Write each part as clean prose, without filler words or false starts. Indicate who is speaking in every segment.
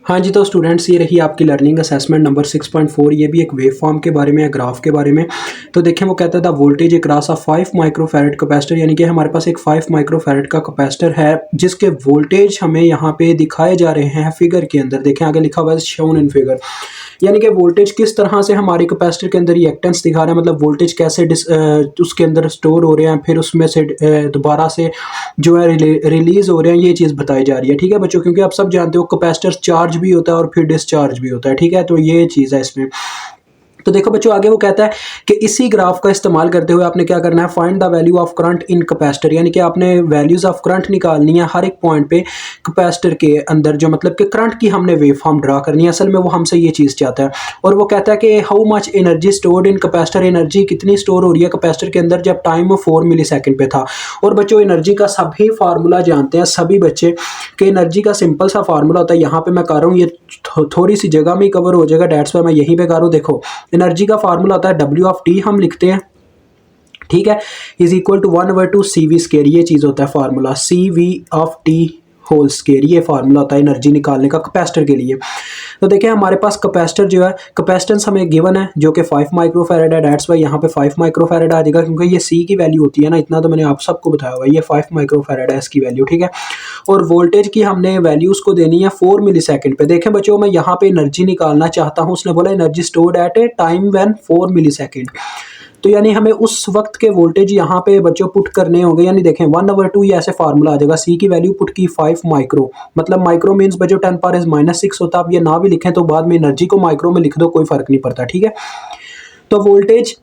Speaker 1: हाँ जी, तो स्टूडेंट्स ये रही आपकी लर्निंग असेसमेंट नंबर 6.4। ये भी एक वेव फॉर्म के बारे में है, ग्राफ के बारे में। तो देखें वो कहता था voltage across a 5 microfarad capacitor, यानी कि हमारे पास एक 5 माइक्रोफैरड का कैपेसिटर है जिसके वोल्टेज हमें यहाँ पे दिखाए जा रहे हैं फिगर के अंदर। देखें आगे लिखा हुआ है शोन इन फिगर, यानी कि वोल्टेज किस तरह से हमारे कैपेसिटर के अंदर रिएक्टेंस दिखा रहा है, मतलब वोल्टेज कैसे उसके अंदर स्टोर हो रहे हैं, फिर उसमें से दोबारा से जो है रिलीज हो रहे हैं, ये चीज़ बताई जा रही है। ठीक है बच्चों, क्योंकि आप सब जानते हो कैपेसिटर चार्ज भी होता है और फिर डिस्चार्ज भी होता है। ठीक है, तो ये चीज़ है इसमें। तो देखो बच्चों आगे वो कहता है कि इसी ग्राफ का इस्तेमाल करते हुए आपने क्या करना है, find the value of current in capacitor, यानी कि आपने वैल्यूज ऑफ करंट निकालनी है हर एक पॉइंट पे कैपेसिटर के अंदर, जो मतलब कि करंट की हमने वेव फॉर्म ड्रा करनी है। असल में वो हमसे ये चीज़ चाहता है। और वो कहता है कि how much energy stored in capacitor, energy कितनी स्टोर हो रही है कैपेसिटर के अंदर जब टाइम 4 मिली सेकेंड पे था। और बच्चों एनर्जी का सभी फार्मूला जानते हैं सभी बच्चे कि एनर्जी का सिंपल सा फार्मूला होता है। यहाँ पे मैं कर रहा हूँ, ये थोड़ी सी जगह में कवर हो जाएगा, डेट्स पे मैं यहीं पे कर रहा हूँ। देखो एनर्जी का फार्मूला होता है डब्ल्यू ऑफ टी, हम लिखते हैं ठीक है, is equal to 1/2 C V square. ये चीज़ होता है formula, C V of T whole square, ये फार्मूला होता है एनर्जी निकालने का कैपेसिटर के लिए। तो देखिए हमारे पास कैपेसिटर जो है, कैपेसिटेंस हमें गिवन है जो कि 5 माइक्रोफैरड है। डेट्स वाई यहाँ पे 5 माइक्रोफैरड आ जाएगा, क्योंकि ये सी की वैल्यू होती है ना, इतना तो मैंने आप सबको बताया हुआ है। ये 5 माइक्रोफैरड है इसकी वैल्यू, ठीक है। और वोल्टेज की हमने वैल्यूज़ को देनी है 4 मिली सेकेंड पे। देखें बच्चों मैं यहाँ पे एनर्जी निकालना चाहता हूँ, उसने बोला energy stored at a time when 4 millisecond. तो यानी हमें उस वक्त के वोल्टेज यहाँ पे बच्चों पुट करने होंगे, यानी देखें 1/2 ये ऐसे फार्मूला आ जाएगा। सी की वैल्यू पुट की 5 माइक्रो, मतलब माइक्रो मीन्स बच्चों 10⁻⁻6 होता है। अब ये ना भी लिखें तो बाद में एनर्जी को माइक्रो में लिख दो, कोई फर्क नहीं पड़ता, ठीक है। तो वोल्टेज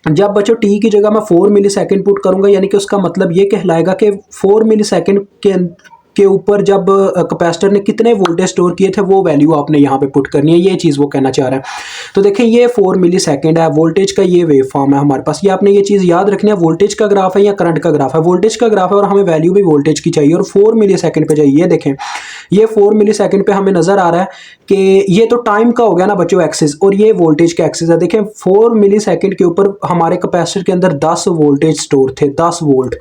Speaker 1: जब बच्चों टी की जगह मैं 4 मिली सेकेंड पुट करूंगा, यानी कि उसका मतलब ये कहलाएगा कि 4 मिली सेकेंड के ऊपर जब कैपेसिटर ने कितने वोल्टेज स्टोर किए थे वो वैल्यू आपने यहाँ पे पुट करनी है। ये चीज़ वो कहना चाह रहा है। तो देखें ये 4 मिली सेकेंड है, वोल्टेज का ये वेव फॉर्म है हमारे पास। ये आपने ये चीज़ याद रखनी है, वोल्टेज का ग्राफ है या करंट का ग्राफ है। वोल्टेज का ग्राफ है और हमें वैल्यू भी वोल्टेज की चाहिए और 4 मिली सेकेंड पे चाहिए। ये देखें ये 4 मिली सेकेंड पे हमें नजर आ रहा है कि ये तो टाइम का हो गया ना बच्चों एक्सिस, और ये वोल्टेज का एक्सिस है। देखें 4 मिली सेकेंड के ऊपर हमारे कैपेसिटर के अंदर 10 वोल्टेज स्टोर थे, 10 वोल्ट।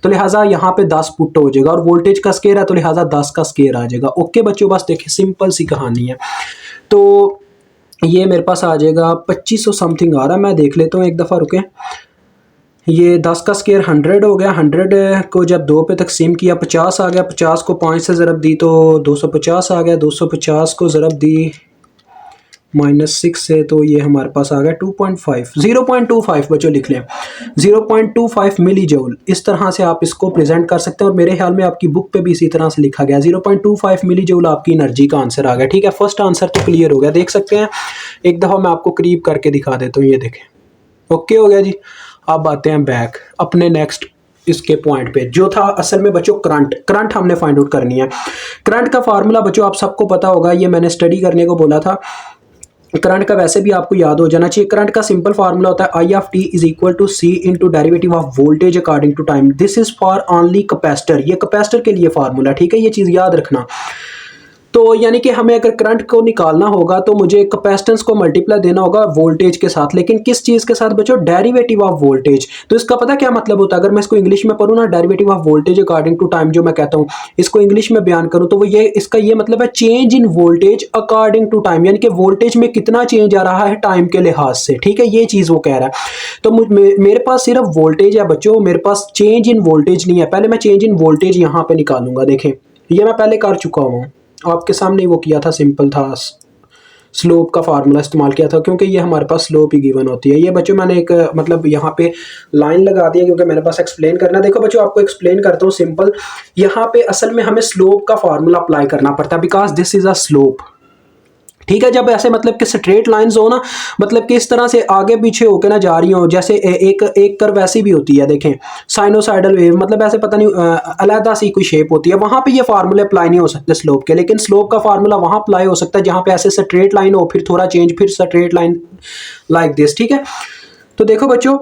Speaker 1: तो लिहाजा यहाँ पे 10 पुट हो जाएगा और वोल्टेज का स्केयर है तो लिहाजा 10 का स्केयर आ जाएगा। ओके बच्चों, बस देखिए सिंपल सी कहानी है। तो ये मेरे पास आ जाएगा 2500 समथिंग आ रहा है, मैं देख लेता हूँ एक दफ़ा, रुके। ये 10 का स्केयर 100 हो गया, 100 को जब 2 पे तकसीम किया 50 आ गया, 50 को 5 से ज़रब दी तो 250 आ गया, 250 को ज़रब दी -6 से तो ये हमारे पास आ गया 2.5, 0.25 बच्चों लिख लें, 0.25 मिली जूल। इस तरह से आप इसको प्रेजेंट कर सकते हैं और मेरे ख्याल में आपकी बुक पे भी इसी तरह से लिखा गया। 0.25 मिली जूल आपकी एनर्जी का आंसर आ गया, ठीक है। फर्स्ट आंसर तो क्लियर हो गया, देख सकते हैं। एक दफ़ा मैं आपको करीब करके दिखा देता हूँ, ये देखें ओके हो गया जी। अब आते हैं बैक अपने नेक्स्ट इसके पॉइंट पे, जो था असल में बच्चों करंट हमने फाइंड आउट करनी है। करंट का फार्मूला बच्चों आप सबको पता होगा, ये मैंने स्टडी करने को बोला था। करंट का वैसे भी आपको याद हो जाना चाहिए। करंट का सिंपल फार्मूला होता है I of t is equal to C into derivative of voltage according to time. This is for only capacitor, ये कैपेसिटर के लिए फार्मूला, ठीक है। ये चीज़ याद रखना। तो यानी कि हमें अगर करंट को निकालना होगा तो मुझे कैपेसिटेंस को मल्टीप्लाई देना होगा वोल्टेज के साथ, लेकिन किस चीज़ के साथ बच्चों, डेरिवेटिव ऑफ वोल्टेज। तो इसका पता क्या मतलब होता है, अगर मैं इसको इंग्लिश में पढ़ूँ ना, derivative of voltage according to time, जो मैं कहता हूँ इसको इंग्लिश में बयान करूँ तो वो ये इसका ये मतलब है change in voltage according to time, यानी कि वोल्टेज में कितना चेंज आ रहा है टाइम के लिहाज से, ठीक है। ये चीज़ वो कह रहा है। तो मेरे पास सिर्फ वोल्टेज है बच्चों, मेरे पास चेंज इन वोल्टेज नहीं है। पहले मैं चेंज इन वोल्टेज यहाँ पे निकालूंगा। देखें ये मैं पहले कर चुका हूँ, आपके सामने वो किया था, सिंपल था, स्लोप का फार्मूला इस्तेमाल किया था, क्योंकि ये हमारे पास स्लोप ही गिवन होती है। ये बच्चों मैंने एक मतलब यहाँ पे लाइन लगा दी है क्योंकि मेरे पास एक्सप्लेन करना है। देखो बच्चों आपको एक्सप्लेन करता हूँ सिंपल। यहाँ पे असल में हमें स्लोप का फार्मूला अप्लाई करना पड़ता है, because this is a slope, ठीक है। जब ऐसे मतलब कि स्ट्रेट लाइंस हो ना, मतलब कि इस तरह से आगे पीछे होकर ना जा रही हो, जैसे एक कर्व ऐसी भी होती है, देखें साइनोसाइडल वेव, मतलब ऐसे पता नहीं अलहदा सी कोई शेप होती है, वहां पे ये फार्मूले अप्लाई नहीं हो सकते स्लोप के। लेकिन स्लोप का फार्मूला वहां अप्लाई हो सकता है जहां पे ऐसे स्ट्रेट लाइन हो, फिर थोड़ा चेंज, फिर स्ट्रेट लाइन लाइक दिस, ठीक है। तो देखो बच्चों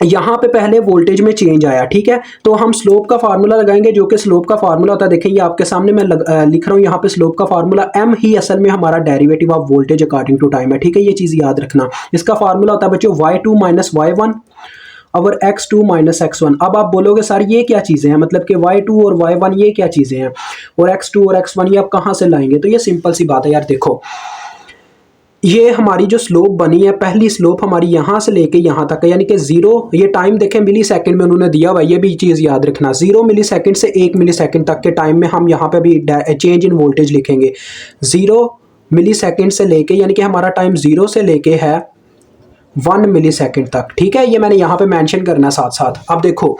Speaker 1: यहाँ पे पहले वोल्टेज में चेंज आया, ठीक है। तो हम स्लोप का फार्मूला लगाएंगे, जो कि स्लोप का फार्मूला होता है, देखिए ये आपके सामने मैं लिख रहा हूँ यहाँ पे स्लोप का फार्मूला। एम ही असल में हमारा derivative of voltage according to time है, ठीक है। ये चीज़ याद रखना। इसका फार्मूला होता है बच्चों y2 - y1 और x2 माइनस x1। अब आप बोलोगे सर ये क्या चीज़ें हैं, मतलब कि y2 और y1 ये क्या चीज़ें हैं, और x2 और x1 ये आप कहाँ से लाएंगे। तो ये सिंपल सी बात है यार, देखो ये हमारी जो स्लोप बनी है, पहली स्लोप हमारी यहाँ से लेके यहाँ तक है, यानी कि 0, ये टाइम देखें मिली सेकेंड में उन्होंने दिया हुआ, ये भी चीज़ याद रखना, 0 मिली सेकेंड से 1 मिली सेकेंड तक के टाइम में हम यहाँ पे भी चेंज इन वोल्टेज लिखेंगे। 0 मिली सेकेंड से लेके, यानी कि हमारा टाइम 0 से लेके है 1 मिली सेकेंड तक, ठीक है, ये मैंने यहाँ पे मेंशन करना साथ साथ। अब देखो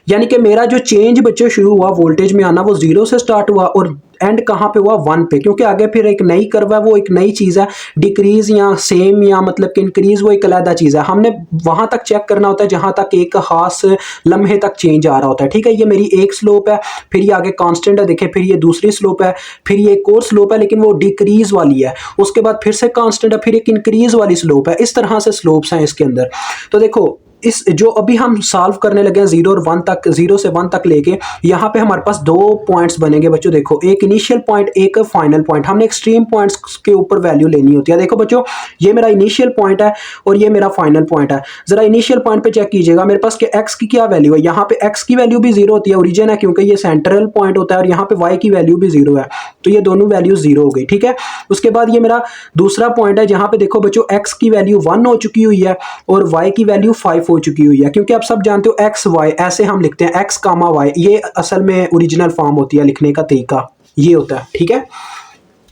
Speaker 1: यानी कि मेरा जो चेंज बच्चों शुरू हुआ वोल्टेज में आना, वो 0 से स्टार्ट हुआ और एंड कहाँ पे हुआ, 1 पे, क्योंकि आगे फिर एक नई कर्व है, वो एक नई चीज़ है, डिक्रीज या सेम या मतलब कि इंक्रीज, वो एक अलग चीज़ है। हमने वहाँ तक चेक करना होता है जहाँ तक एक खास लम्हे तक चेंज आ रहा होता है, ठीक है। ये मेरी एक स्लोप है, फिर ये आगे कांस्टेंट है, देखिए, फिर ये दूसरी स्लोप है, फिर ये एक और स्लोप है लेकिन वो डिक्रीज वाली है, उसके बाद फिर से कांस्टेंट है, फिर एक इंक्रीज वाली स्लोप है। इस तरह से स्लोप्स हैं इसके अंदर। तो देखो इस जो अभी हम सॉल्व करने लगे हैं 0 और 1 तक, 0 से 1 तक लेके, यहाँ पे हमारे पास 2 पॉइंट्स बनेंगे बच्चों। देखो एक इनिशियल पॉइंट, एक फाइनल पॉइंट, हमने एक्सट्रीम पॉइंट्स के ऊपर वैल्यू लेनी होती है। देखो बच्चों ये मेरा इनिशियल पॉइंट है और ये मेरा फाइनल पॉइंट है। जरा इनिशियल पॉइंट पे चेक कीजिएगा मेरे पास कि x की क्या वैल्यू है। यहाँ पे x की वैल्यू भी 0 होती है, ओरिजिन है क्योंकि ये सेंट्रल पॉइंट होता है, और यहाँ पे y की वैल्यू भी 0 है, तो ये दोनों वैल्यू 0 हो गई, ठीक है। उसके बाद ये मेरा दूसरा पॉइंट है जहाँ पे देखो बच्चों x की वैल्यू 1 हो चुकी हुई है और y की वैल्यू 5 हो चुकी हुई है, क्योंकि आप सब जानते हो एक्स वाई ऐसे हम लिखते हैं, एक्स कामा वाई, ये असल में ओरिजिनल फॉर्म होती है, लिखने का तरीका ये होता है, ठीक है।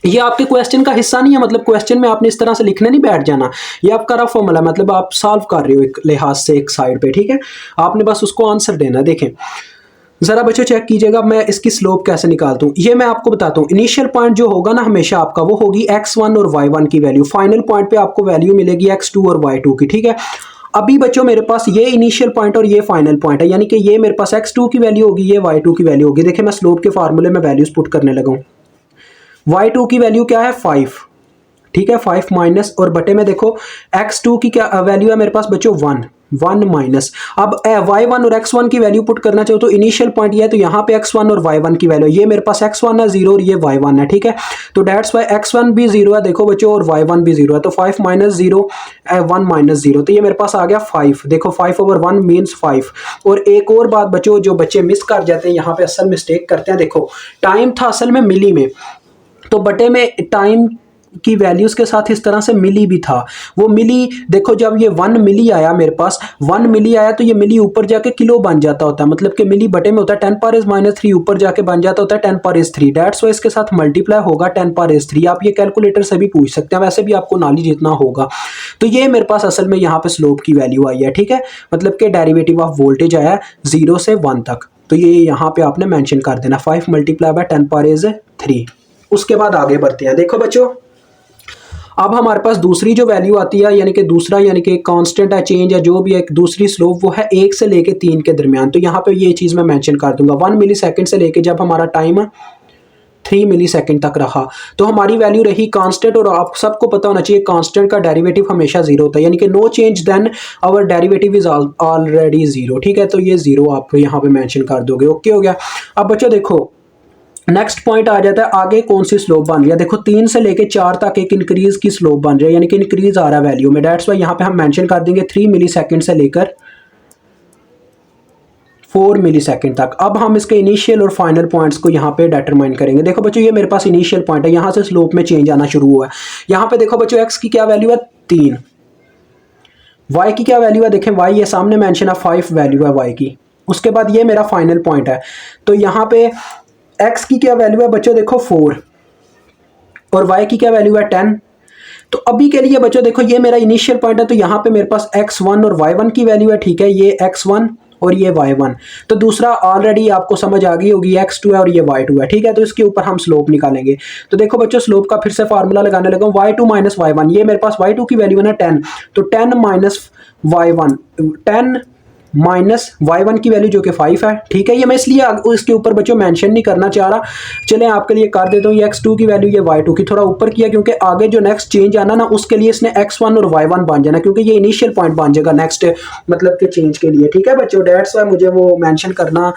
Speaker 1: ये आपके क्वेश्चन का हिस्सा नहीं है, मतलब क्वेश्चन में आपने इस तरह से लिखने नहीं बैठ जाना, ये आपका रफ फॉर्मूला, मतलब आप सॉल्व कर रहे हो एक लिहाज से एक साइड पे, ठीक है, आपने बस उसको आंसर देना है। देखें जरा बच्चों चेक कीजिएगा मैं इसकी स्लोप कैसे निकालता हूँ, ये मैं आपको बताता हूँ। इनिशियल पॉइंट जो होगा ना हमेशा आपका, वो होगी x1 और y1 की वैल्यू, फाइनल पॉइंट पे आपको वैल्यू मिलेगी x2 और y2 की, ठीक है। अभी बच्चों मेरे पास ये इनिशियल पॉइंट और ये फाइनल पॉइंट है, यानी कि ये मेरे पास x2 की वैल्यू होगी, ये y2 की वैल्यू होगी। देखिए मैं स्लोप के फार्मूले में वैल्यूज पुट करने लगा हूँ। y2 की वैल्यू क्या है 5, ठीक है, 5 माइनस, और बटे में देखो x2 की क्या वैल्यू है मेरे पास बच्चों 1 माइनस। अब y1 और x1 की वैल्यू पुट करना चाहो तो इनिशियल पॉइंट ये है, तो यहाँ पे x1 और y1 की वैल्यू, ये मेरे पास x1 है 0 और ये y1 है, ठीक है। तो डेट्स वाई x1 भी 0 है देखो बच्चों, और y1 भी 0 है, तो 5 माइनस 0 1 माइनस 0, तो ये मेरे पास आ गया 5। देखो 5 ओवर 1 मीन्स 5। और एक और बात बच्चों, जो बच्चे मिस कर जाते हैं यहाँ पे, असल मिस्टेक करते हैं, देखो टाइम था असल में मिली में, तो बटे में टाइम की वैल्यूज के साथ इस तरह से मिली भी था, वो मिली देखो जब ये 1 मिली आया मेरे पास, 1 मिली आया तो ये मिली ऊपर जाके किलो बन जाता होता है, मतलब कि मिली बटे में होता है 10 पावर इज -3, ऊपर जाके बन जाता होता है 10 पावर इज 3, डेट्स वाई इसके साथ मल्टीप्लाई होगा 10 पावर इज 3। आप ये कैलकुलेटर से भी पूछ सकते हैं, वैसे भी आपको नॉलेज इतना होगा। तो ये मेरे पास असल में यहाँ पे स्लोप की वैल्यू आई है, ठीक है, मतलब कि डेरिवेटिव ऑफ वोल्टेज आया 0 से 1 तक, तो ये यहाँ पे आपने मेंशन कर देना 5 मल्टीप्लाई बाय 10 पावर इज 3। उसके बाद आगे बढ़ते हैं। देखो बच्चों अब हमारे पास दूसरी जो वैल्यू आती है, यानी कि दूसरा, यानी कि कांस्टेंट है, चेंज है, जो भी एक दूसरी स्लोप, वो है 1 से लेके 3 के दरमियान। तो यहाँ पे ये चीज़ मैं मेंशन कर दूंगा, 1 मिली सेकेंड से लेके जब हमारा टाइम 3 मिली सेकेंड तक रहा तो हमारी वैल्यू रही कांस्टेंट, और आप सबको पता होना चाहिए कांस्टेंट का डेरिवेटिव हमेशा 0 होता है, यानी कि no change then our derivative is already 0, ठीक है। तो ये 0 आप यहाँ पे मेंशन कर दोगे, ओके हो गया। अब बच्चों देखो नेक्स्ट पॉइंट आ जाता है, आगे कौन सी स्लोप बन रही है। देखो 3 से लेके 4 तक एक इंक्रीज की स्लोप बन रही है, यानी कि इंक्रीज आ रहा है वैल्यू में, डेट्स वाई यहाँ पे हम मेंशन कर देंगे 3 मिली सेकेंड से लेकर 4 मिली सेकेंड तक। अब हम इसके इनिशियल और फाइनल पॉइंट्स को यहाँ पे डिटरमाइन करेंगे। देखो बच्चों ये मेरे पास इनिशियल पॉइंट है, यहाँ से स्लोप में चेंज आना शुरू हुआ है। यहाँ पे देखो बच्चों एक्स की क्या वैल्यू है 3, वाई की क्या वैल्यू है, देखें वाई ये सामने मेंशन है 5 वैल्यू है वाई की। उसके बाद ये मेरा फाइनल पॉइंट है, तो यहाँ पे x की क्या वैल्यू है बच्चों देखो 4, और y की क्या वैल्यू है 10। तो अभी के लिए बच्चों देखो ये मेरा इनिशियल पॉइंट है, तो यहाँ पे मेरे पास x1 और y1 की वैल्यू है, ठीक है, ये x1 और ये y1। तो दूसरा ऑलरेडी आपको समझ आ गई होगी, x2 है और ये y2 है, ठीक है। तो इसके ऊपर हम स्लोप निकालेंगे। तो देखो बच्चों स्लोप का फिर से फार्मूला लगाने लगा, y2 माइनस y1, ये मेरे पास y2 की वैल्यू है ना 10, तो 10 माइनस y1, 10 माइनस y1 की वैल्यू जो कि 5 है, ठीक है। ये मैं इसलिए इसके ऊपर बच्चों मेंशन नहीं करना चाह रहा, चलें आपके लिए कर देता हूँ। ये x2 की वैल्यू ये y2 की थोड़ा ऊपर किया, क्योंकि आगे जो नेक्स्ट चेंज आना ना उसके लिए इसने x1 और y1 बन जाना, क्योंकि ये इनिशियल पॉइंट बन जाएगा नेक्स्ट मतलब के चेंज के लिए, ठीक है बच्चों। डेट्स वाई मुझे वो मेंशन करना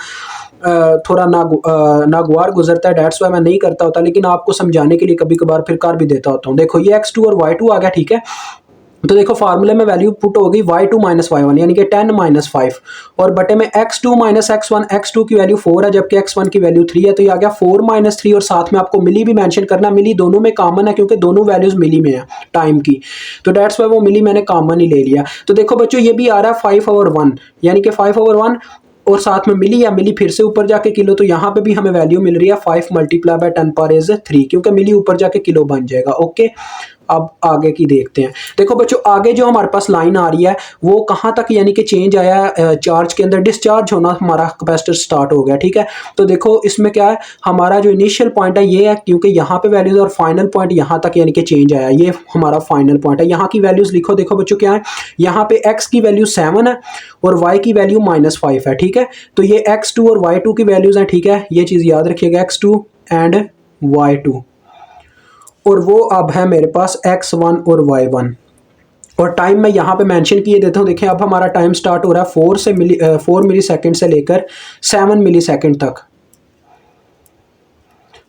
Speaker 1: थोड़ा नागवार गुजरता है, डेट्स वाई मैं नहीं करता होता, लेकिन आपको समझाने के लिए कभी कभार फिर कर भी देता होता हूँ। देखो ये x2 और y2 आ गया, ठीक है। तो देखो फार्मूले में वैल्यू पुट होगी y2 माइनस y1 यानी कि 10 माइनस 5 और बटे में x2 माइनस x1, x2 की वैल्यू 4 है जबकि x1 की वैल्यू 3 है, तो ये आ गया 4 माइनस 3 और साथ में आपको मिली भी मेंशन करना, मिली दोनों में कॉमन है क्योंकि दोनों वैल्यूज मिली में है टाइम की, तो डेट्स वाई वो मिली मैंने कॉमन ही ले लिया। तो देखो बच्चों ये भी आ रहा है 5/1 यानी कि 5/1 और साथ में मिली या मिली फिर से ऊपर जाके किलो, तो यहाँ पे भी हमें वैल्यू मिल रही है 5 मल्टीप्लाई बाय 10⁻³ क्योंकि मिली ऊपर जाके किलो बन जाएगा। ओके, अब आगे की देखते हैं। देखो बच्चों आगे जो हमारे पास लाइन आ रही है वो कहाँ तक यानी कि चेंज आया है, चार्ज के अंदर डिस्चार्ज होना हमारा कैपेसिटर स्टार्ट हो गया। ठीक है, तो देखो इसमें क्या है, हमारा जो इनिशियल पॉइंट है ये है क्योंकि यहाँ पे वैल्यूज और फाइनल पॉइंट यहाँ तक यानी कि चेंज आया, ये हमारा फाइनल पॉइंट है। यहाँ की वैल्यूज लिखो, देखो बच्चों क्या है, यहाँ पे x की वैल्यू 7 है और y की वैल्यू -5 है। ठीक है, तो ये x2 और y2 की वैल्यूज हैं। ठीक है, ये चीज़ याद रखिएगा, x2 एंड y2, और वो अब है मेरे पास x1 और y1, और टाइम मैं यहाँ पे मेंशन किए देता हूँ। देखें अब हमारा टाइम स्टार्ट हो रहा है 4 मिली सेकेंड से लेकर 7 मिली सेकेंड तक।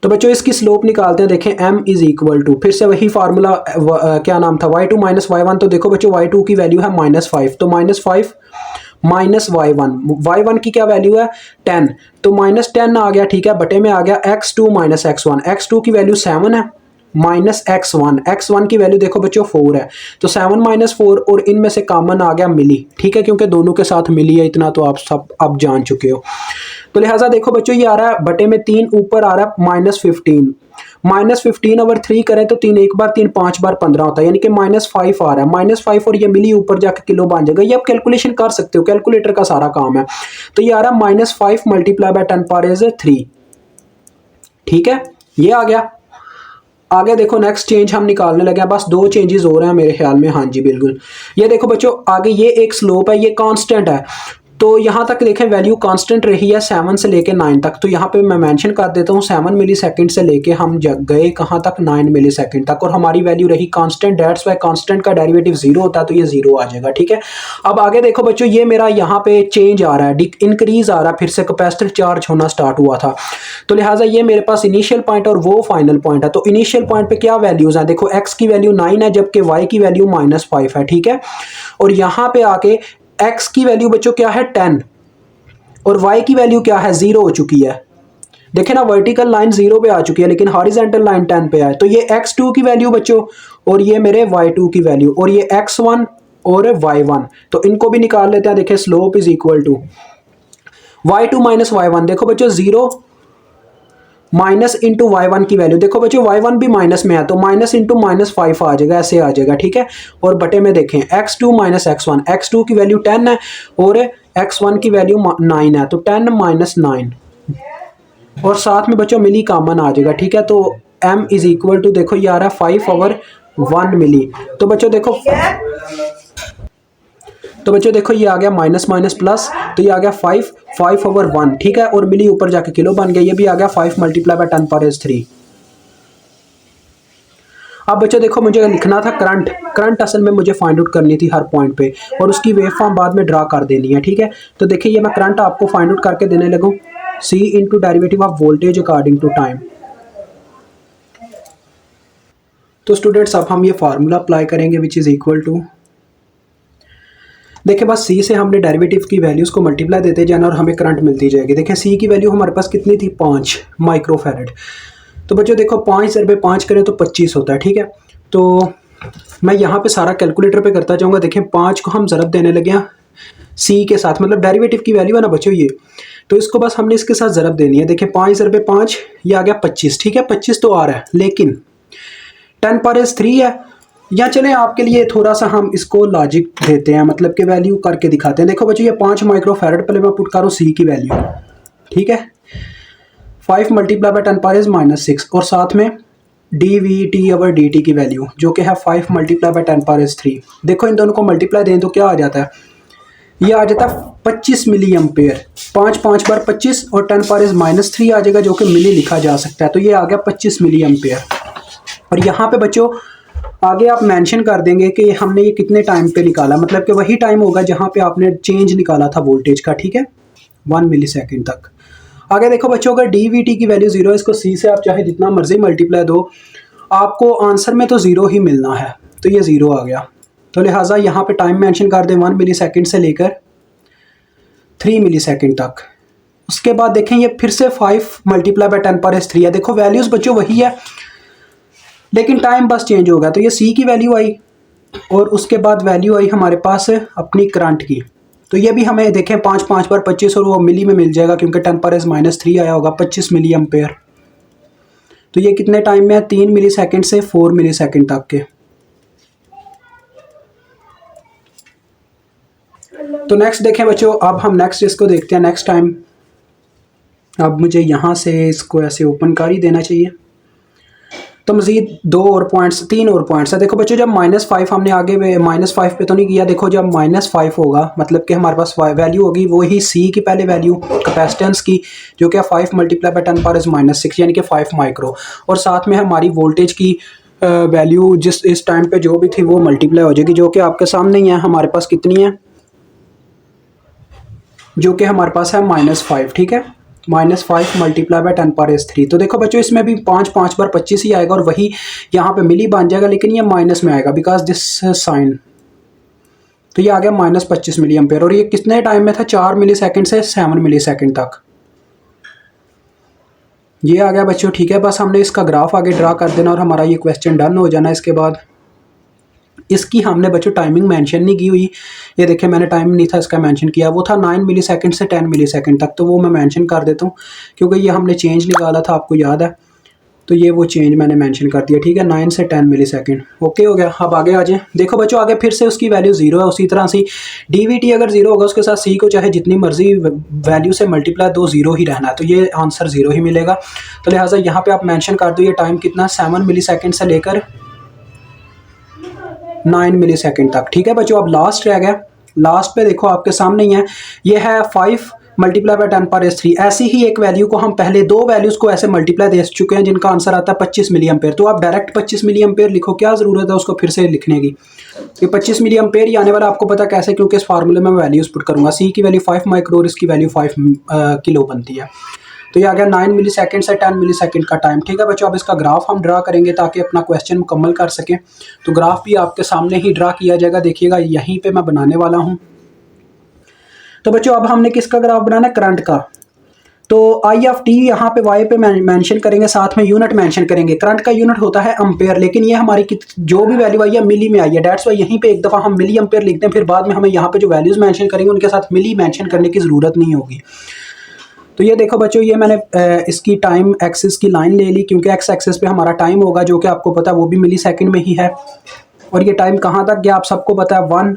Speaker 1: तो बच्चों इसकी स्लोप निकालते हैं। देखें m इज इक्वल टू, फिर से वही फार्मूला क्या नाम था, y2 माइनस y1। तो देखो बच्चों y2 की वैल्यू है -5, तो -5 माइनस y1 की क्या वैल्यू है 10, तो -10 आ गया। ठीक है, बटे में आ गया x2 माइनस x1, x2 की वैल्यू 7 है माइनस x1 की वैल्यू देखो बच्चों 4 है, तो 7 माइनस 4 और इनमें से कॉमन आ गया मिली। ठीक है, क्योंकि दोनों के साथ मिली है, इतना तो आप सब अब जान चुके हो। तो लिहाजा देखो बच्चों ये आ रहा है बटे में 3, ऊपर आ रहा है -15, -15 अगर 3 करें तो 3 एक बार 3 5 बार 15 होता है, यानी कि -5 आ रहा है, -5 और ये मिली ऊपर जाकर किलो बन जाएगा। ये आप कैलकुलेशन कर सकते हो, कैलकुलेटर का सारा काम है। तो ये आ रहा है -5 मल्टीप्लाई बाय 10⁻3। ठीक है, ये आ गया। आगे देखो नेक्स्ट चेंज हम निकालने लगे हैं, बस 2 चेंजेस हो रहे हैं मेरे ख्याल में। हाँ जी बिल्कुल, ये देखो बच्चों आगे ये एक स्लोप है, ये कांस्टेंट है, तो यहाँ तक देखें वैल्यू कांस्टेंट रही है 7 से लेके 9 तक। तो यहाँ पे मैं मेंशन कर देता हूँ 7 मिली सेकेंड से लेके हम गए कहाँ तक 9 मिली सेकेंड तक, और हमारी वैल्यू रही कांस्टेंट। डेट्स वाई कांस्टेंट का डेरिवेटिव 0 होता है, तो ये 0 आ जाएगा। ठीक है, अब आगे देखो बच्चों ये मेरा यहाँ पे चेंज आ रहा है, इंक्रीज आ रहा है, फिर से कैपेसिटर चार्ज होना स्टार्ट हुआ था, तो लिहाजा ये मेरे पास इनिशियल पॉइंट और वो फाइनल पॉइंट है। तो इनिशियल पॉइंट पे क्या वैल्यूज हैं, देखो x की वैल्यू 9 है जबकि y की वैल्यू -5 है। ठीक है, और यहाँ पे आके x की वैल्यू बच्चों क्या है 10 और y की वैल्यू क्या है 0 हो चुकी है। देखे ना, वर्टिकल लाइन 0 पे आ चुकी है लेकिन हॉरिजॉन्टल लाइन 10 पे है। तो ये x2 की वैल्यू बच्चों और ये मेरे y2 की वैल्यू और ये x1 और y1, तो इनको भी निकाल लेते हैं। देखिए slope is equal to y2 minus y1, देखो बच्चों 0 माइनस इंटू y1 की वैल्यू, देखो बच्चों y1 भी माइनस में है तो माइनस इंटू -5 आ जाएगा, ऐसे आ जाएगा। ठीक है, और बटे में देखें x2 माइनस x1, x2 की वैल्यू 10 है और x1 की वैल्यू 9 है, तो 10 माइनस 9 और साथ में बच्चों मिली कॉमन आ जाएगा। ठीक है, तो m इज इक्वल टू देखो ये आ रहा है 5/1 मिली। तो बच्चों देखो ये आ गया माइनस माइनस प्लस, तो ये आ गया 5/1। ठीक है, और मिली ऊपर जाके किलो बन गया, ये भी आ गया 5 मल्टीप्लाई बाय 10⁻3। अब बच्चों देखो मुझे लिखना था करंट असल में मुझे फाइंड आउट करनी थी हर पॉइंट पे, और उसकी वेव फॉर्म बाद में ड्रा कर देनी है। ठीक है, तो देखिए ये मैं करंट आपको फाइंड आउट करके देने लगूँ, C into derivative of voltage according to time. तो स्टूडेंट्स अब हम ये फार्मूला अप्लाई करेंगे विच इज़ इक्वल टू, देखिए बस C से हमने डेरिवेटिव की वैल्यूज़ को मल्टीप्लाई देते जाना और हमें करंट मिलती जाएगी। देखिए C की वैल्यू हमारे पास कितनी थी 5 माइक्रोफैरड, तो बच्चों देखो 5 × 5 करें तो 25 होता है। ठीक है, तो मैं यहाँ पे सारा कैलकुलेटर पे करता जाऊँगा। देखें 5 को हम ज़रब देने लगे हैं C के साथ, मतलब डेरिवेटिव की वैल्यू है ना बच्चों ये, तो इसको बस हमने इसके साथ ज़रब देनी है। देखिए 5 × 5 ये आ गया 25। ठीक है, 25 तो आ रहा है लेकिन 10⁻³ है, या चले आपके लिए थोड़ा सा हम इसको लॉजिक देते हैं, मतलब कि वैल्यू करके दिखाते हैं। देखो बच्चों ये 5 माइक्रोफैरड, पहले मैं पुट करूँ C की वैल्यू। ठीक है, 5 मल्टीप्लाई बाय 10⁻⁻6 और साथ में dVt/dt की वैल्यू जो कि है 5 मल्टीप्लाई बाय 10⁻3। देखो इन दोनों को मल्टीप्लाई दें तो क्या आ जाता है, ये आ जाता है 25 मिली एम्पेयर। 5 बार 25 और 10⁻³ आ जाएगा जो कि मिली लिखा जा सकता है, तो ये आ गया 25 मिली एम्पेयर। और यहाँ पे बच्चों आगे आप मेंशन कर देंगे कि हमने ये कितने टाइम पे निकाला, मतलब कि वही टाइम होगा जहाँ पे आपने चेंज निकाला था वोल्टेज का। ठीक है, 1 मिली सेकेंड तक। आगे देखो बच्चों अगर dVt की वैल्यू 0 है, इसको C से आप चाहे जितना मर्जी मल्टीप्लाई दो, आपको आंसर में तो 0 ही मिलना है, तो ये 0 आ गया। तो लिहाजा यहाँ पे टाइम मेंशन कर दें 1 मिली सेकेंड से लेकर 3 मिली सेकेंड तक। उसके बाद देखें ये फिर से 5 मल्टीप्लाई बाई 10⁻³ है। देखो वैल्यूज़ बच्चों वही है लेकिन टाइम बस चेंज होगा। तो ये सी की वैल्यू आई और उसके बाद वैल्यू आई हमारे पास अपनी करंट की। तो ये भी हमें देखें 5 5 बार 25 और वो मिली में मिल जाएगा क्योंकि 10⁻³ आया होगा 25 मिली एम्पेयर। तो ये कितने टाइम में है 3 मिली सेकेंड से 4 मिली सेकेंड तक के। तो नेक्स्ट देखें बच्चों, अब हम नेक्स्ट इसको देखते हैं नेक्स्ट टाइम। अब मुझे यहाँ से इसको ऐसे ओपन कर ही देना चाहिए। तो मज़ीद 2 और पॉइंट्स 3 और पॉइंट्स है। देखो बच्चों जब -5 हमने आगे -5 पे तो नहीं किया। देखो जब -5 होगा मतलब कि हमारे पास वैल्यू होगी वही सी की पहले वैल्यू कैपेसिटेंस की जो कि 5 मल्टीप्लाई बाई 10⁻⁻⁶ यानी कि 5 माइक्रो, और साथ में हमारी वोल्टेज की वैल्यू जिस इस टाइम पे जो भी थी वो मल्टीप्लाई हो जाएगी जो कि आपके सामने ही है। हमारे पास कितनी है जो कि हमारे पास है -5। ठीक है, -5 मल्टीप्लाई बाई 10⁻³ तो देखो बच्चों इसमें भी 5 5 बार 25 ही आएगा और वही यहाँ पे मिली बन जाएगा लेकिन ये माइनस में आएगा बिकॉज दिस साइन। तो ये आ गया -25 मिली एम्पेयर और ये कितने टाइम में था 4 मिली सेकेंड से 7 मिली सेकेंड तक ये आ गया बच्चों। ठीक है, बस हमने इसका ग्राफ आगे ड्रा कर देना और हमारा ये क्वेश्चन डन हो जाना। इसके बाद इसकी हमने बच्चों टाइमिंग मेंशन नहीं की हुई। ये देखिए मैंने टाइम नहीं था इसका मेंशन किया, वो था 9 मिली सेकेंड से 10 मिली सेकेंड तक। तो वो मैं मेंशन कर देता हूँ क्योंकि ये हमने चेंज निकाला था आपको याद है। तो ये वो चेंज मैंने मेंशन कर दिया। ठीक है, 9 से 10 मिली सेकेंड ओके हो गया। अब आगे आ जाए। देखो बच्चों आगे फिर से उसकी वैल्यू 0 है। उसी तरह से DVT अगर 0 होगा उसके साथ C को चाहे जितनी मर्जी वैल्यू से मल्टीप्लाई दो 0 ही रहना है। तो ये आंसर 0 ही मिलेगा। तो लिहाजा यहाँ पे आप मेंशन कर दो ये टाइम कितना 7 मिली सेकेंड से लेकर 9 मिली सेकेंड तक। ठीक है बच्चों, अब लास्ट रह गया। लास्ट पे देखो आपके सामने ही है, ये है 5 मल्टीप्लाई बाई 10⁻³ ऐसी ही एक वैल्यू को हम पहले 2 वैल्यूज़ को ऐसे मल्टीप्लाई दे चुके हैं जिनका आंसर आता है 25 मिली एम्पेयर। तो आप डायरेक्ट 25 मिली एम्पेयर लिखो, क्या ज़रूरत है उसको फिर से लिखने की। ये 25 मिली एम्पेयर ही आने वाला आपको पता कैसे, क्योंकि इस फार्मूले में मैं वैल्यूज़ पुट करूँगा। सी की वैल्यू 5 माइक्रो और इसकी वैल्यू 5 किलो बनती है। तो ये आ गया 9 मिली सेकेंड से 10 मिली सेकेंड का टाइम। ठीक है बच्चों, अब इसका ग्राफ हम ड्रा करेंगे ताकि अपना क्वेश्चन मुकम्मल कर सकें। तो ग्राफ भी आपके सामने ही ड्रा किया जाएगा, देखिएगा यहीं पे मैं बनाने वाला हूँ। तो बच्चों अब हमने किसका ग्राफ बनाना है, करंट का। तो I(t) यहाँ पे y पे मेंशन करेंगे, साथ में यूनिट मेंशन करेंगे। करंट का यूनिट होता है एम्पेयर, लेकिन ये हमारी जो भी वैल्यू आई है मिली में आई है। डेट्स वाई यहीं पे एक दफ़ा हम मिली एम्पेयर लिखते हैं, फिर बाद में हमें यहाँ पे जो वैल्यूज़ मेंशन करेंगे उनके साथ मिली मेंशन करने की ज़रूरत नहीं होगी। तो ये देखो बच्चों, ये मैंने इसकी टाइम एक्सिस की लाइन ले ली क्योंकि एक्स एक्सिस पे हमारा टाइम होगा जो कि आपको पता है वो भी मिली सेकेंड में ही है। और ये टाइम कहाँ तक गया आप सबको पता है 1।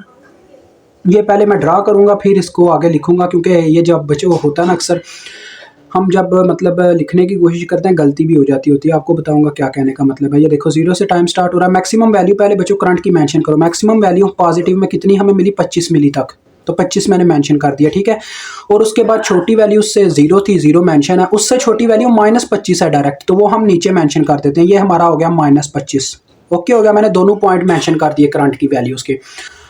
Speaker 1: ये पहले मैं ड्रा करूँगा फिर इसको आगे लिखूँगा क्योंकि ये जब बच्चों होता है ना अक्सर हम जब मतलब लिखने की कोशिश करते हैं गलती भी हो जाती होती है। आपको बताऊंगा क्या कहने का मतलब है। ये देखो 0 से टाइम स्टार्ट हो रहा है। मैक्सिमम वैल्यू पहले बच्चों करंट की मेंशन करो। मैक्सिमम वैल्यू पॉजिटिव में कितनी हमें मिली 25 मिली तक, तो 25 मैंने मेंशन कर दिया। ठीक है, और उसके बाद छोटी वैल्यू उससे 0 थी, 0 मेंशन है। उससे छोटी वैल्यू -25 है डायरेक्ट, तो वो हम नीचे मेंशन कर देते हैं। ये हमारा हो गया -25 ओके हो गया। मैंने दोनों पॉइंट मेंशन कर दिए करंट की वैल्यूज़ के।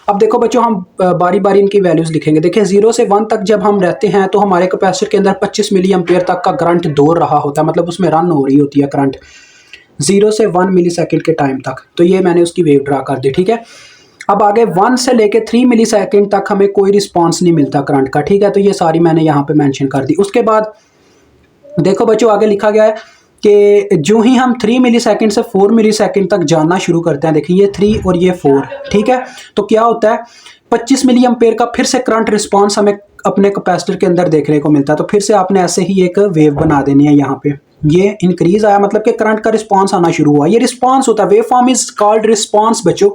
Speaker 1: अब देखो बच्चों हम बारी बारी इनकी वैल्यूज़ लिखेंगे। देखिए 0 से 1 तक जब हम रहते हैं तो हमारे कैपेसिटर के अंदर 25 मिली एम्पेयर तक का करंट दौड़ रहा होता है, मतलब उसमें रन हो रही होती है करंट 0 से 1 मिली सेकेंड के टाइम तक। तो ये मैंने उसकी वेव ड्रा कर दी। ठीक है, अब आगे 1 से लेके 3 मिली सेकेंड तक हमें कोई रिस्पॉन्स नहीं मिलता करंट का। ठीक है, तो ये सारी मैंने यहाँ पे मेंशन कर दी। उसके बाद देखो बच्चों आगे लिखा गया है कि जो ही हम 3 मिली सेकेंड से 4 मिली सेकेंड तक जानना शुरू करते हैं, देखिए ये 3 और ये 4। ठीक है, तो क्या होता है 25 मिली एम्पेयर का फिर से करंट रिस्पॉन्स हमें अपने कैपेसिटर के अंदर देखने को मिलता है। तो फिर से आपने ऐसे ही एक वेव बना देनी है। यहाँ पे ये इंक्रीज आया मतलब कि करंट का रिस्पॉन्स आना शुरू हुआ। ये रिस्पॉन्स होता है, wave form is called response बच्चों।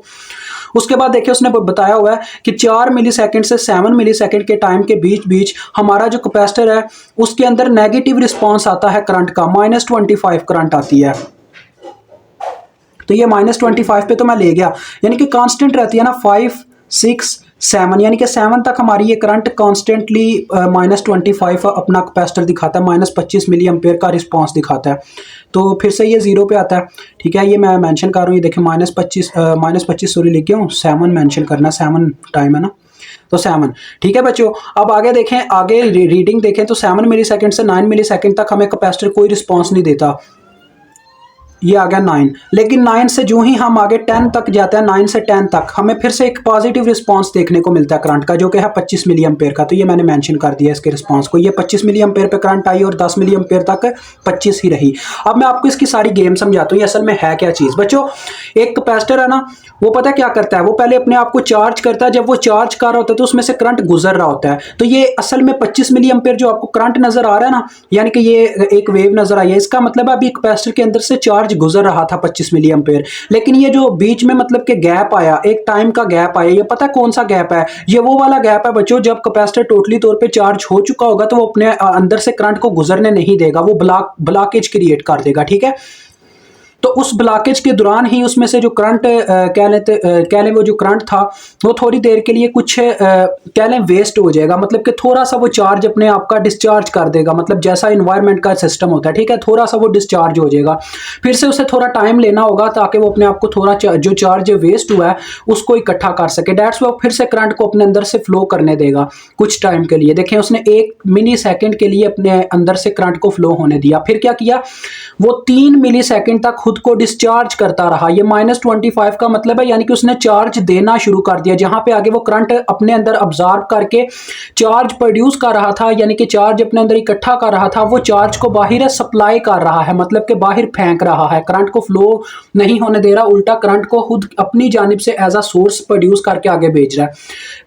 Speaker 1: उसके बाद देखिए उसने बताया हुआ है कि 4 मिली सेकेंड से 7 मिली सेकेंड के टाइम के बीच बीच हमारा जो कैपेसिटर है उसके अंदर नेगेटिव रिस्पॉन्स आता है करंट का, -25 करंट आती है। तो ये -25 पे तो मैं ले गया, यानी कि कांस्टेंट रहती है ना 5, 6, 7, यानी कि 7 तक हमारी ये करंट कॉन्स्टेंटली -25 अपना कैपेसिटर दिखाता है, -25 मिली एम्पेयर का रिस्पॉन्स दिखाता है। तो फिर से ये 0 पे आता है। ठीक है, ये मैं मेंशन कर रहा हूँ। ये देखिए -25 सॉरी लिख गया हूँ, 7 मेंशन करना, 7 टाइम है ना, तो 7। ठीक है बच्चों, अब आगे देखें, आगे रीडिंग देखें तो 7 मिली सेकेंड से 9 मिली सेकेंड तक हमें कैपेसिटर कोई रिस्पॉन्स नहीं देता। ये आ गया 9, लेकिन 9 से जो ही हम आगे 10 तक जाते हैं, 9 से 10 तक हमें फिर से एक पॉजिटिव रिस्पांस देखने को मिलता है करंट का, जो कि है 25 मिली एम्पेयर का। तो ये मैंने मेंशन कर दिया इसके रिस्पांस को। ये 25 मिली एम्पेयर पे करंट आई और 10 मिली एम्पेयर तक 25 ही रही। अब मैं आपको इसकी सारी गेम समझाता हूँ ये असल में है क्या चीज़। बच्चों, एक कैपेसिटर है ना, वो पता क्या करता है, वो पहले अपने आप को चार्ज करता है। जब वो चार्ज कर रहा होता है तो उसमें से करंट गुजर रहा होता है। तो ये असल में 25 मिली एम्पेयर जो आपको करंट नजर आ रहा है ना, यानी कि ये एक वेव नजर आई है, इसका मतलब अभी कैपेसिटर के अंदर से चार्ज गुजर रहा था 25 मिली एम्पेयर। लेकिन ये जो बीच में मतलब कि गैप आया, एक टाइम का गैप आया, ये पता कौन सा गैप है? ये वो वाला गैप है बच्चों, जब कैपेसिटर टोटली तौर पे चार्ज हो चुका होगा तो वो अपने अंदर से करंट को गुजरने नहीं देगा, वो ब्लॉकेज क्रिएट कर देगा। ठीक है, तो उस ब्लॉकेज के दौरान ही उसमें से जो करंट कह लें वो जो करंट था वो थोड़ी देर के लिए कुछ कह लें वेस्ट हो जाएगा, मतलब कि थोड़ा सा वो चार्ज अपने आप का डिस्चार्ज कर देगा, मतलब जैसा इन्वायरमेंट का सिस्टम होता है। ठीक है, थोड़ा सा वो डिस्चार्ज हो जाएगा, फिर से उसे थोड़ा टाइम लेना होगा ताकि वो अपने आप को थोड़ा जो चार्ज वेस्ट हुआ है उसको इकट्ठा कर सके। डेट्स वो फिर से करंट को अपने अंदर से फ्लो करने देगा कुछ टाइम के लिए। देखें, उसने 1 मिली सेकेंड के लिए अपने अंदर से करंट को फ्लो होने दिया, फिर क्या किया, वो 3 मिली सेकेंड तक खुद को डिस्चार्ज करता रहा। ये -25 का मतलब है, यानी कि उसने चार्ज देना शुरू कर दिया। जहां पे आगे वो करंट अपने अंदर अब्जॉर्ब करके चार्ज प्रोड्यूस कर रहा था, यानी कि चार्ज अपने अंदर इकट्ठा कर रहा था, वो चार्ज को बाहर सप्लाई कर रहा है, मतलब कि बाहर फेंक रहा है, करंट को फ्लो नहीं होने दे रहा, उल्टा करंट को खुद अपनी जानिब से एज अ सोर्स प्रोड्यूस करके आगे भेज रहा है।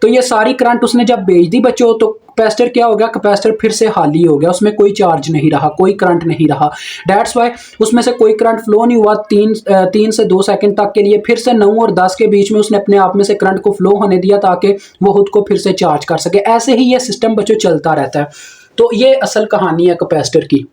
Speaker 1: तो ये सारी करंट उसने जब भेज दी बच्चों, तो कैपेसिटर क्या हो गया, कैपेसिटर फिर से खाली हो गया, उसमें कोई चार्ज नहीं रहा, कोई करंट नहीं रहा। दैट्स वाई उसमें से कोई करंट फ्लो नहीं हुआ 3 से 2 सेकंड तक के लिए। फिर से 9 और 10 के बीच में उसने अपने आप में से करंट को फ्लो होने दिया ताकि वो खुद को फिर से चार्ज कर सके। ऐसे ही ये सिस्टम बच्चों चलता रहता है। तो ये असल कहानी है कैपेसिटर की।